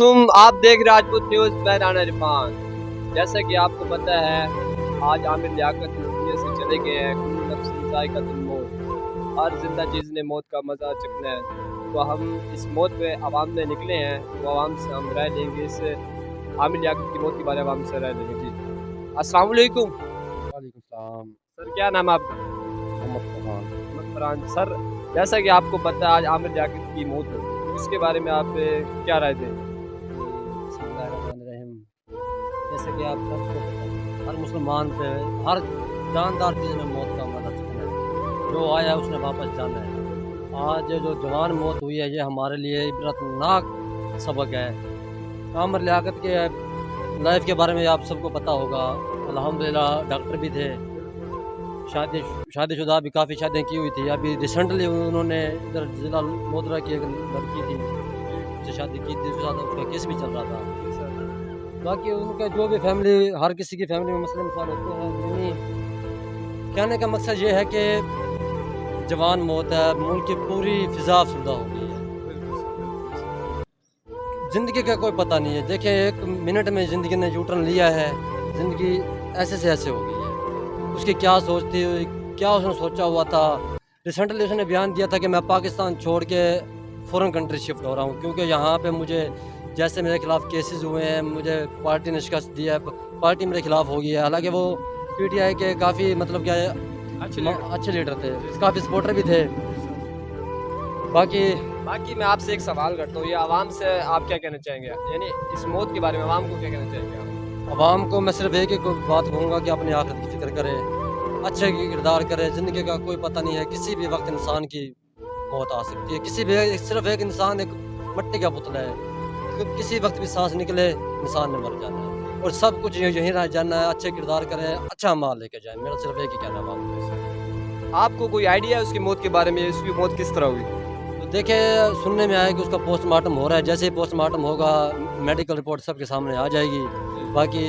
आप देख रहे राजपूत न्यूज़। मैं राना इरफान। जैसा कि आपको पता है, आज आमिर लियाकत इस दुनिया से चले गए हैं। कुल्लू नफ्सिन ज़ाइक़तुल मौत, हर जिंदा चीज़ ने मौत का मज़ा चखना है। तो हम इस मौत पे आवाम में निकले हैं, तो आवाम से हम राय लेंगे, इस आमिर लियाकत की मौत के बारे में आवाम से राय लेंगे। जी अस्सलाम वालेकुम। वालेकुम सलाम। सर क्या नाम है आपका? मोहम्मद फरहान। मोहम्मद फरहान। सर जैसा कि आपको पता है, आज आमिर लियाकत की मौत हो, इसके बारे में आप क्या राय देंगे? बिस्मिल्लाहिर्रहमानिर्रहीम। जैसे कि आप सबको पता है, हर मुसलमान पे हर जानदार चीज़ ने मौत का मज़ा चखना है। जो आया उसने वापस जाना है। आज जो जवान मौत हुई है, ये हमारे लिए इबरतनाक सबक है। आमिर लियाकत के लाइफ के बारे में आप सबको पता होगा। अल्हम्दुलिल्लाह डॉक्टर भी थे, शादीशुदा भी काफ़ी शादियाँ की हुई थी। अभी रिसेंटली उन्होंने इधर ज़िला लोधरा की एक लड़की थी, उससे शादी की थी, उसके साथ उसका केस भी चल रहा था। बाकी उनके जो भी फैमिली, हर किसी की फैमिली में मसले मसाइल होते हैं। यानी कहने का मकसद ये है कि जवान मौत है, मुल्क की पूरी फ़िज़ा अफसरदा हो गई है। ज़िंदगी का कोई पता नहीं है। देखिए, एक मिनट में ज़िंदगी ने यू टर्न लिया है। ज़िंदगी ऐसे से ऐसे हो गई है। उसकी क्या सोच थी, क्या उसने सोचा हुआ था। रिसेंटली उसने बयान दिया था कि मैं पाकिस्तान छोड़ के फ़ॉरेन कंट्री शिफ्ट हो रहा हूँ, क्योंकि यहाँ पे मुझे जैसे मेरे खिलाफ़ केसेस हुए हैं, मुझे पार्टी ने शिकस्त दिया है, पार्टी मेरे खिलाफ़ हो गई है। हालाँकि वो पीटीआई के काफ़ी मतलब क्या है, अच्छे लीडर थे, काफ़ी सपोर्टर भी थे। बाकी मैं आपसे एक सवाल करता हूँ, ये आवाम से आप क्या कहना चाहेंगे? यानी इस मौत के बारे में आवाम को क्या कहना चाहेंगे आप? आवाम को मैं सिर्फ़ एक ही बात कहूँगा कि अपनी आखिरत की फ़िक्र करे, अच्छे की किरदार करे। ज़िंदगी का कोई पता नहीं है, किसी भी वक्त इंसान की मौत आ सकती है। किसी भी सिर्फ़ एक इंसान एक मट्टी का पुतला है, किसी वक्त भी सांस निकले इंसान ने मर जाना है, और सब कुछ यहीं रह जाना है। अच्छे किरदार करें, अच्छा माल लेके जाएँ, मेरा सिर्फ़ एक ही कहना है आवाम को। आपको कोई आइडिया है उसकी मौत के बारे में, उसकी मौत किस तरह हुई? तो देखिए, सुनने में आया कि उसका पोस्टमार्टम हो रहा है। जैसे ही पोस्टमार्टम होगा, मेडिकल रिपोर्ट सबके सामने आ जाएगी। बाकी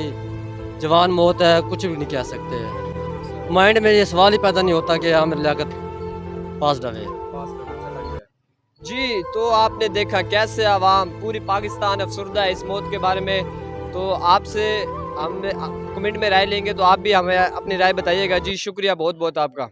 जवान मौत है, कुछ भी नहीं कह सकते। माइंड में ये सवाल ही पैदा नहीं होता कि आमिर लियाकत पास्ड अवे। जी, तो आपने देखा कैसे आवाम पूरी पाकिस्तान अफसरदा है इस मौत के बारे में। तो आपसे हम कमेंट में राय लेंगे, तो आप भी हमें अपनी राय बताइएगा। जी शुक्रिया बहुत बहुत आपका।